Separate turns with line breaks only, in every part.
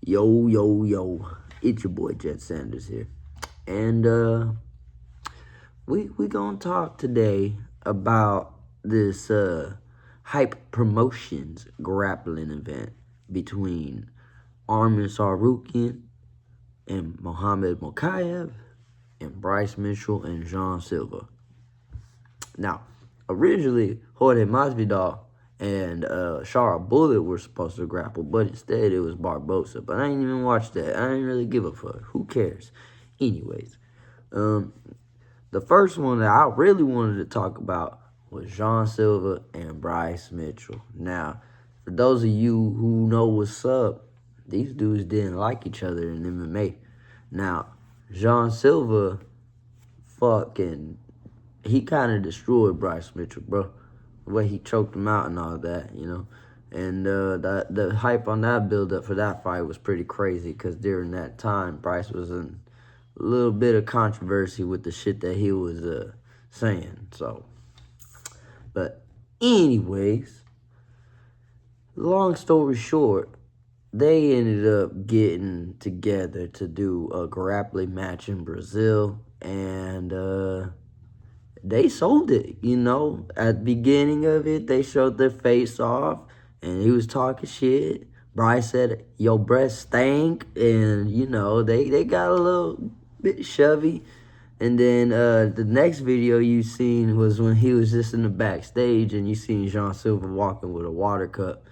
Yo, yo, yo. It's your boy Jet Sanders here. And we gonna talk today about this hype promotions grappling event between Armin Tsarukyan and Mokaev and Bryce Mitchell and Jean Silva. Now, originally Jorge Masvidal and Shara Bullet were supposed to grapple, but instead it was Barbosa. But I ain't even watched that. I ain't really give a fuck. Who cares? Anyways, the first one that I really wanted to talk about was Jean Silva and Bryce Mitchell. Now, for those of you who know what's up, these dudes didn't like each other in MMA. Now, Jean Silva he kind of destroyed Bryce Mitchell, bro. The way he choked him out and all that, you know. And the hype on that build-up for that fight was pretty crazy because during that time, Bryce was in a little bit of controversy with the shit that he was saying. So, but anyways, long story short, they ended up getting together to do a grappling match in Brazil, and they sold it, you know. At the beginning of it, they showed their face off, and he was talking shit. Bryce said, your breath stank, and, you know, they got a little bit shovey. And then the next video you seen was when he was just in the backstage, and you seen Jean Silva walking with a water cup,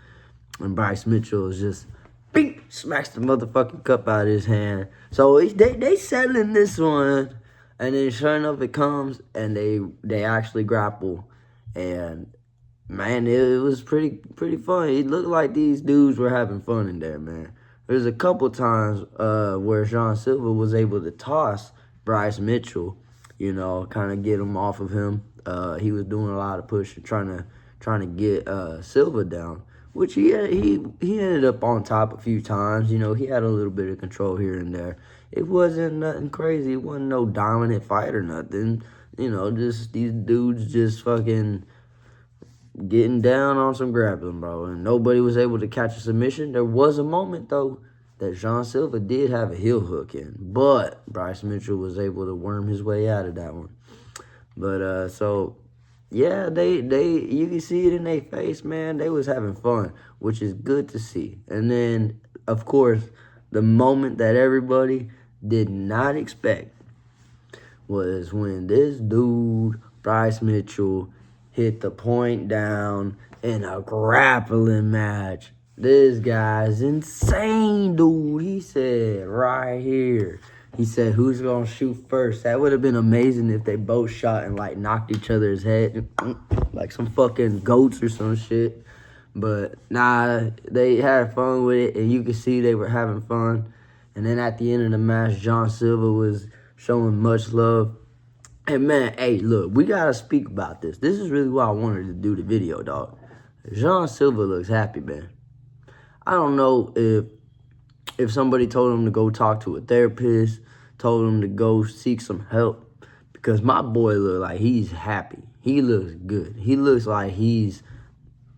and Bryce Mitchell was just, bing, smacks the motherfucking cup out of his hand. So they settling this one. And then sure enough, it comes, and they actually grapple. And, man, it was pretty fun. It looked like these dudes were having fun in there, man. There's a couple times where Jean Silva was able to toss Bryce Mitchell, you know, kind of get him off of him. He was doing a lot of pushing, trying to get Silva down, which he ended up on top a few times. You know, he had a little bit of control here and there. It wasn't nothing crazy. It wasn't no dominant fight or nothing. You know, just these dudes just fucking getting down on some grappling, bro. And nobody was able to catch a submission. There was a moment, though, that Jean Silva did have a heel hook in. But Bryce Mitchell was able to worm his way out of that one. But, so, yeah, you can see it in their face, man. They was having fun, which is good to see. And then, of course, the moment that everybody did not expect was when this dude, Bryce Mitchell, hit the point down in a grappling match. This guy's insane, dude. He said right here, he said, who's going to shoot first? That would have been amazing if they both shot and, like, knocked each other's head like some fucking goats or some shit. But, nah, they had fun with it, and you could see they were having fun. And then at the end of the match, Jean Silva was showing much love. And, man, hey, look, we got to speak about this. This is really why I wanted to do the video, dog. Jean Silva looks happy, man. I don't know if somebody told him to go talk to a therapist, told him to go seek some help, because my boy look like he's happy. He looks good. He looks like he's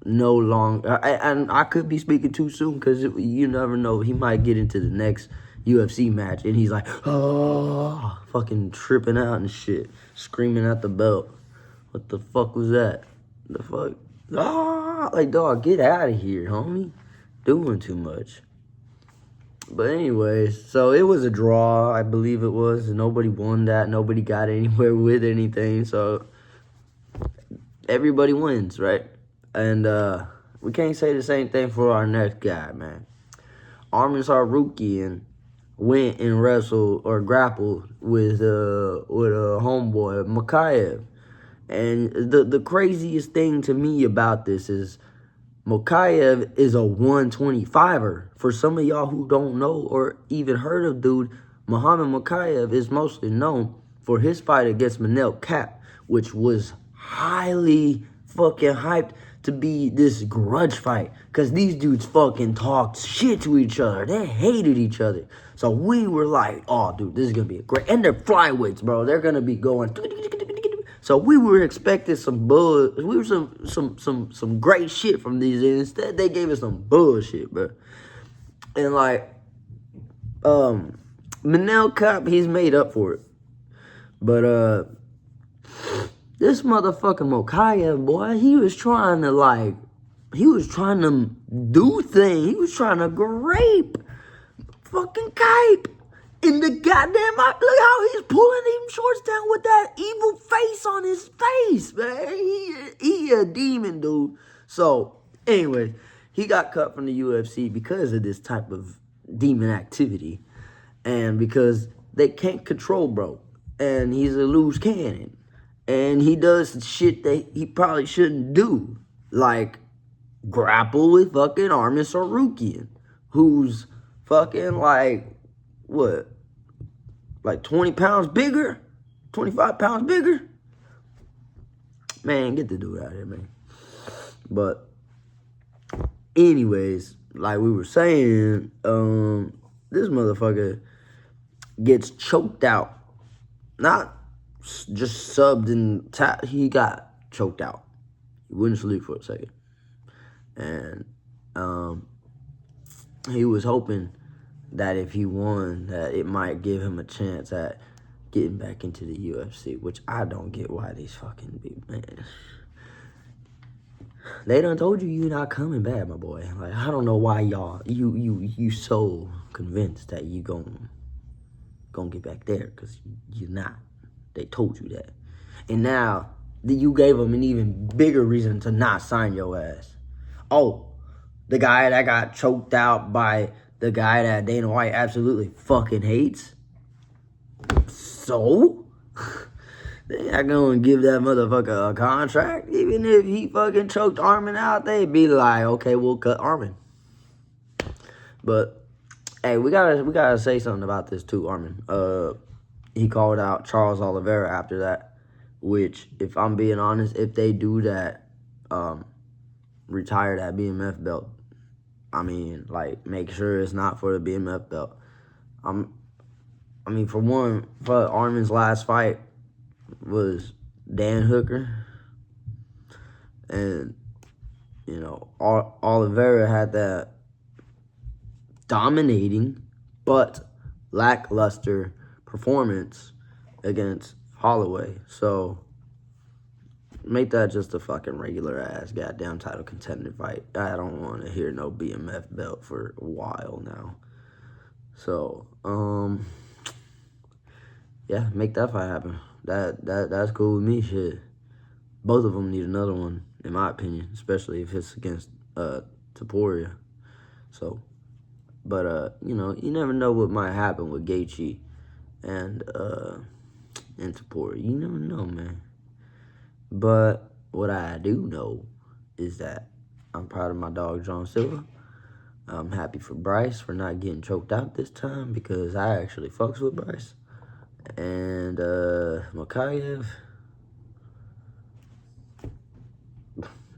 no longer, and I could be speaking too soon because you never know. He might get into the next UFC match and he's like, oh, fucking tripping out and shit, screaming at the belt. What the fuck was that? The fuck? Ah, like, dog, get out of here, homie. Doing too much. But anyways, so it was a draw, I believe it was. Nobody won that. Nobody got anywhere with anything. So everybody wins, right? And we can't say the same thing for our next guy, man. Armin Tsarukyan went and wrestled or grappled with a homeboy, Mokaev. And the craziest thing to me about this is Mokaev is a 125er. For some of y'all who don't know or even heard of dude, Muhammad Mokaev is mostly known for his fight against Manel Kape, which was highly fucking hyped to be this grudge fight, because these dudes fucking talked shit to each other. They hated each other. So we were like, oh, dude, this is going to be a great... And they're flyweights, bro. They're going to be going... So we were expecting some buzz. We were some great shit from these. And instead, they gave us some bullshit, bro. And, like, Manel Cop, he's made up for it. But this motherfucking Mokaev, boy, he was trying to do things. He was trying to grape fucking Kipe in the goddamn. Look how he's pulling him shorts down with that evil face on his face, man. He a demon, dude. So, anyway, he got cut from the UFC because of this type of demon activity. And because they can't control bro. And he's a loose cannon. And he does shit that he probably shouldn't do. Like grapple with fucking Armin Tsarukyan. Who's fucking like, what? Like 20 pounds bigger? 25 pounds bigger? Man, get the dude out of here, man. But anyways, like we were saying, this motherfucker gets choked out. Not just subbed and tapped. He got choked out. He wouldn't sleep for a second. And he was hoping that if he won, that it might give him a chance at getting back into the UFC, which I don't get why these fucking people, man. They done told you you're not coming back, my boy. Like, I don't know why y'all, you so convinced that you gonna get back there, because you're not. They told you that. And now, you gave them an even bigger reason to not sign your ass. Oh, the guy that got choked out by the guy that Dana White absolutely fucking hates? So? They not gonna give that motherfucker a contract? Even if he fucking choked Armin out, they'd be like, okay, we'll cut Armin. But hey, we gotta say something about this too, Armin. He called out Charles Oliveira after that, which, if I'm being honest, if they do that, retire that BMF belt. I mean, like, make sure it's not for the BMF belt. I mean, for one, for Armin's last fight was Dan Hooker, and you know, Oliveira had that dominating but lackluster performance against Holloway. So make that just a fucking regular ass goddamn title contender fight. I don't want to hear no BMF belt for a while now. So yeah, make that fight happen. That's cool with me. Shit, both of them need another one, in my opinion, especially if it's against Taporia. So, but you know, you never know what might happen with Gaethje and Taporia. You never know, man. But what I do know is that I'm proud of my dog, John Silva. I'm happy for Bryce for not getting choked out this time, because I actually fucks with Bryce. And Mokaev,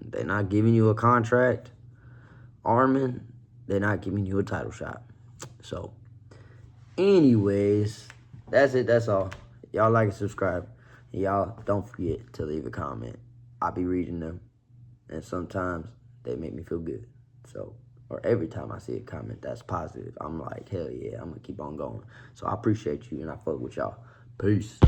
they're not giving you a contract. Armin, they're not giving you a title shot. So, anyways, that's it. That's all. Y'all like and subscribe. Y'all don't forget to leave a comment. I'll be reading them. And sometimes they make me feel good. So, or every time I see a comment that's positive, I'm like, hell yeah, I'm going to keep on going. So I appreciate you, and I fuck with y'all. Peace.